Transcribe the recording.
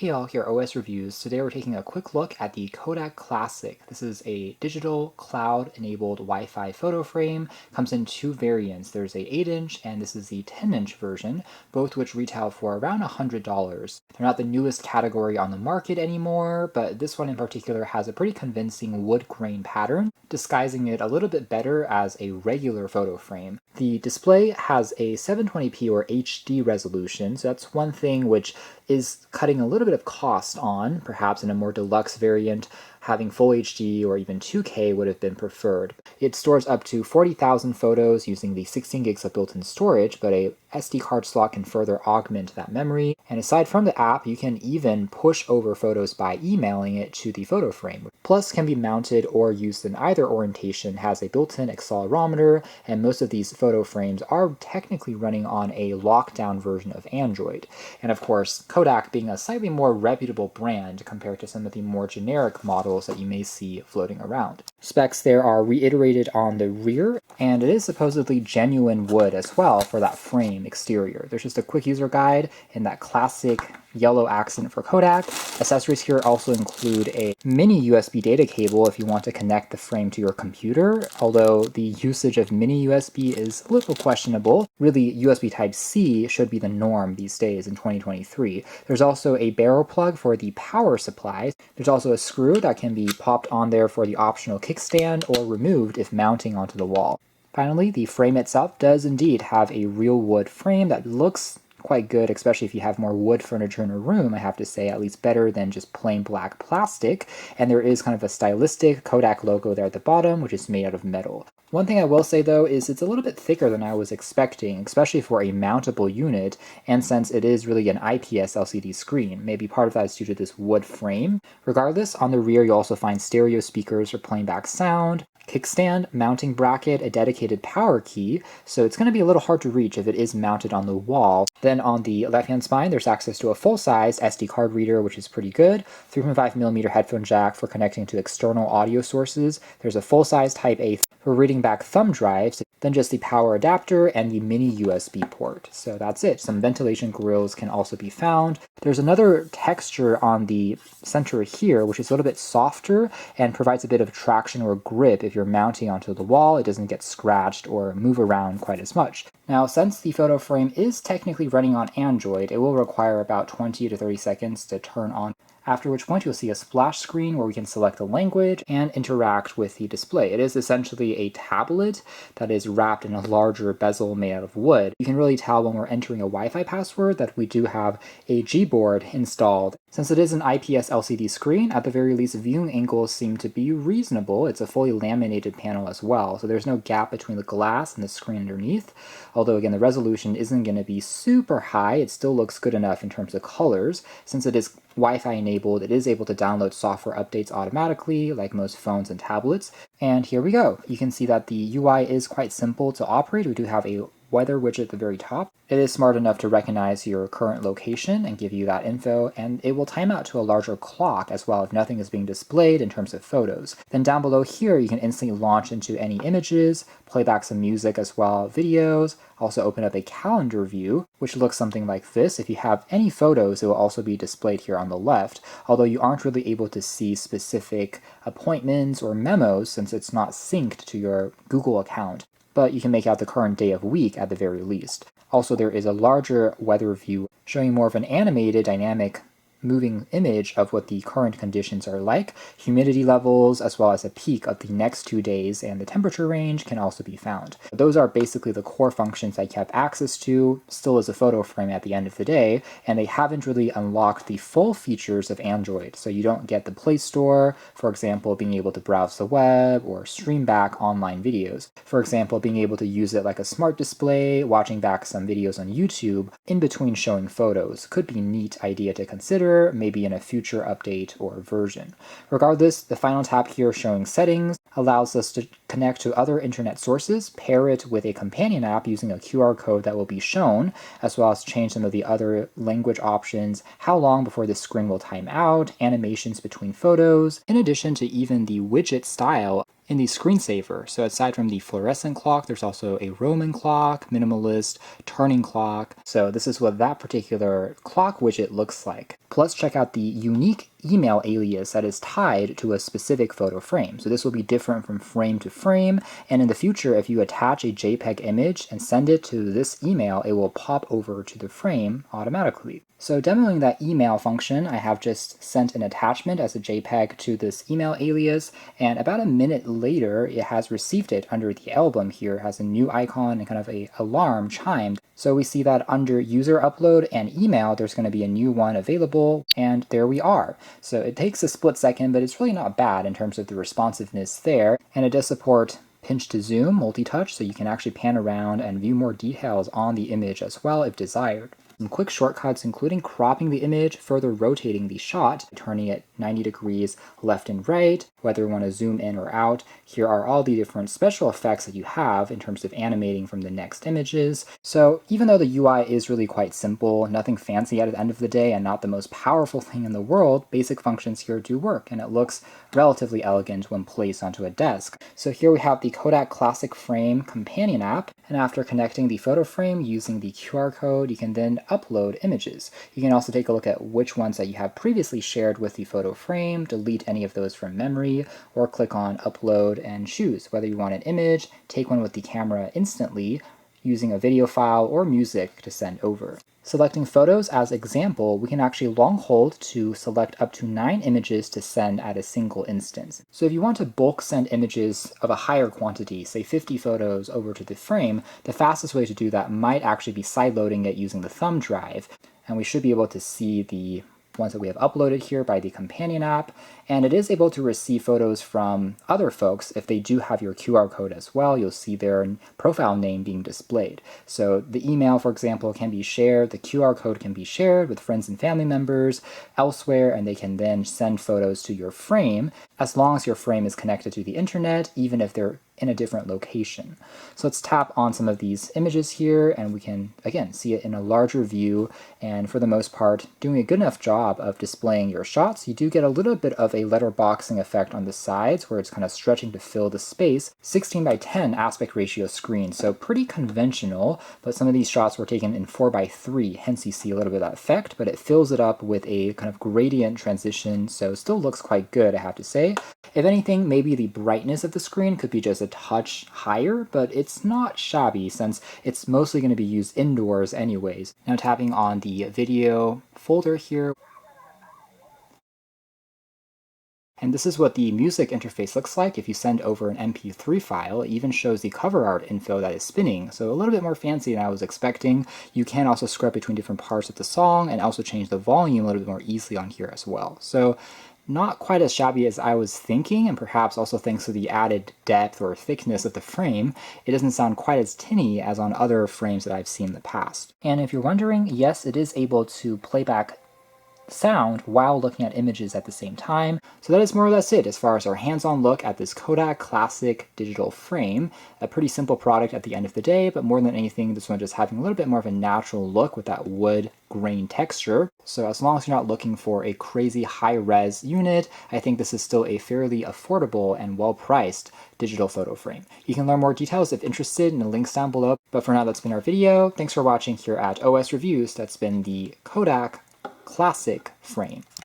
Hey all, here OS Reviews. Today we're taking a quick look at the Kodak Classic. This is a digital cloud-enabled Wi-Fi photo frame. Comes in two variants. There's a 8-inch and this is the 10-inch version, both which retail for around $100. They're not the newest category on the market anymore, but this one in particular has a pretty convincing wood grain pattern, disguising it a little bit better as a regular photo frame. The display has a 720p or HD resolution, so that's one thing which is cutting a little bit of cost on. Perhaps in a more deluxe variant, having full HD or even 2K would have been preferred. It stores up to 40,000 photos using the 16 gigs of built-in storage, but a SD card slot can further augment that memory. And aside from the app, you can even push over photos by emailing it to the photo frame. Plus, can be mounted or used in either orientation, has a built-in accelerometer, and most of these photo frames are technically running on a lockdown version of Android. And of course, Kodak being a slightly more reputable brand compared to some of the more generic models that you may see floating around. Specs there are reiterated on the rear, and it is supposedly genuine wood as well for that frame exterior. There's just a quick user guide in that classic yellow accent for Kodak. Accessories here also include a mini USB data cable if you want to connect the frame to your computer, although the usage of mini USB is a little questionable. Really, USB Type-C should be the norm these days in 2023. There's also a barrel plug for the power supply. There's also a screw that can be popped on there for the optional kickstand or removed if mounting onto the wall. Finally, the frame itself does indeed have a real wood frame that looks quite good, especially if you have more wood furniture in a room, I have to say, at least better than just plain black plastic. And there is kind of a stylistic Kodak logo there at the bottom, which is made out of metal. One thing I will say though is it's a little bit thicker than I was expecting, especially for a mountable unit, and since it is really an IPS LCD screen. Maybe part of that is due to this wood frame. Regardless, on the rear you'll also find stereo speakers for playing back sound, kickstand, mounting bracket, a dedicated power key, so it's going to be a little hard to reach if it is mounted on the wall. Then on the left-hand spine, there's access to a full-size SD card reader, which is pretty good, 3.5mm headphone jack for connecting to external audio sources. There's a full-size Type A for reading back thumb drives, then just the power adapter and the mini USB port. So that's it. Some ventilation grills can also be found. There's another texture on the center here, which is a little bit softer and provides a bit of traction or grip if you're mounting onto the wall. It doesn't get scratched or move around quite as much. Now, since the photo frame is technically running on Android, it will require about 20 to 30 seconds to turn on, after which point you'll see a splash screen where we can select a language and interact with the display. It is essentially a tablet that is wrapped in a larger bezel made out of wood. You can really tell when we're entering a Wi-Fi password that we do have a Gboard installed. Since it is an IPS LCD screen, at the very least viewing angles seem to be reasonable. It's a fully laminated panel as well, so there's no gap between the glass and the screen underneath. Although again, the resolution isn't going to be super high, it still looks good enough in terms of colors. Since it is Wi-Fi enabled, it is able to download software updates automatically, like most phones and tablets. And here we go. You can see that the UI is quite simple to operate. We do have a weather widget at the very top. It is smart enough to recognize your current location and give you that info, and it will time out to a larger clock as well if nothing is being displayed in terms of photos. Then down below here, you can instantly launch into any images, play back some music as well, videos, also open up a calendar view, which looks something like this. If you have any photos, it will also be displayed here on the left, although you aren't really able to see specific appointments or memos since it's not synced to your Google account. But you can make out the current day of week at the very least. Also, there is a larger weather view showing more of an animated, dynamic, moving image of what the current conditions are like, humidity levels, as well as a peak of the next 2 days, and the temperature range can also be found. Those are basically the core functions that you have access to, still as a photo frame at the end of the day, and they haven't really unlocked the full features of Android. So you don't get the Play Store, for example, being able to browse the web or stream back online videos. For example, being able to use it like a smart display, watching back some videos on YouTube in between showing photos could be a neat idea to consider, maybe in a future update or version. Regardless, the final tab here showing settings allows us to connect to other internet sources, pair it with a companion app using a QR code that will be shown, as well as change some of the other language options, how long before the screen will time out, animations between photos, in addition to even the widget style in the screensaver. So aside from the fluorescent clock, there's also a Roman clock, minimalist, turning clock. So this is what that particular clock widget looks like. Let's check out the unique email alias that is tied to a specific photo frame. So this will be different from frame to frame, and in the future, if you attach a JPEG image and send it to this email, it will pop over to the frame automatically. So demoing that email function, I have just sent an attachment as a JPEG to this email alias, and about a minute later, it has received it under the album here. It has a new icon and kind of a alarm chimed. So we see that under user upload and email, there's going to be a new one available, and there we are. So it takes a split second, but it's really not bad in terms of the responsiveness there, and it does support pinch to zoom, multi-touch, so you can actually pan around and view more details on the image as well if desired. Some quick shortcuts including cropping the image, further rotating the shot, turning it 90 degrees left and right, whether we want to zoom in or out. Here are all the different special effects that you have in terms of animating from the next images. So even though the UI is really quite simple, nothing fancy at the end of the day, and not the most powerful thing in the world, basic functions here do work, and it looks relatively elegant when placed onto a desk. So here we have the Kodak Classic Frame companion app, and after connecting the photo frame using the QR code, you can then upload images. You can also take a look at which ones that you have previously shared with the photo frame, delete any of those from memory, or click on upload and choose whether you want an image, take one with the camera instantly, using a video file or music to send over. Selecting photos as example, we can actually long hold to select up to 9 images to send at a single instance. So if you want to bulk send images of a higher quantity, say 50 photos over to the frame, the fastest way to do that might actually be sideloading it using the thumb drive. And we should be able to see the ones that we have uploaded here by the companion app, and it is able to receive photos from other folks. If they do have your QR code as well, you'll see their profile name being displayed. So the email, for example, can be shared, the QR code can be shared with friends and family members elsewhere, and they can then send photos to your frame, as long as your frame is connected to the internet, even if they're in a different location. So let's tap on some of these images here, and we can, again, see it in a larger view, and for the most part, doing a good enough job of displaying your shots. You do get a little bit of a letterboxing effect on the sides, where it's kind of stretching to fill the space. 16:10 aspect ratio screen, so pretty conventional, but some of these shots were taken in 4:3, hence you see a little bit of that effect, but it fills it up with a kind of gradient transition, so still looks quite good, I have to say. If anything, maybe the brightness of the screen could be just a touch higher, but it's not shabby since it's mostly going to be used indoors anyways. Now tapping on the video folder here, and this is what the music interface looks like. If you send over an MP3 file, it even shows the cover art info that is spinning, so a little bit more fancy than I was expecting. You can also scrub between different parts of the song and also change the volume a little bit more easily on here as well. So not quite as shabby as I was thinking, and perhaps also thanks to the added depth or thickness of the frame, it doesn't sound quite as tinny as on other frames that I've seen in the past. And if you're wondering, yes, it is able to play back sound while looking at images at the same time. So that is more or less it as far as our hands-on look at this Kodak Classic digital frame. A pretty simple product at the end of the day, but more than anything, this one just having a little bit more of a natural look with that wood grain texture. So as long as you're not looking for a crazy high-res unit, I think this is still a fairly affordable and well-priced digital photo frame. You can learn more details if interested in the links down below. But for now, that's been our video. Thanks for watching here at OS Reviews. That's been the Kodak Classic frame.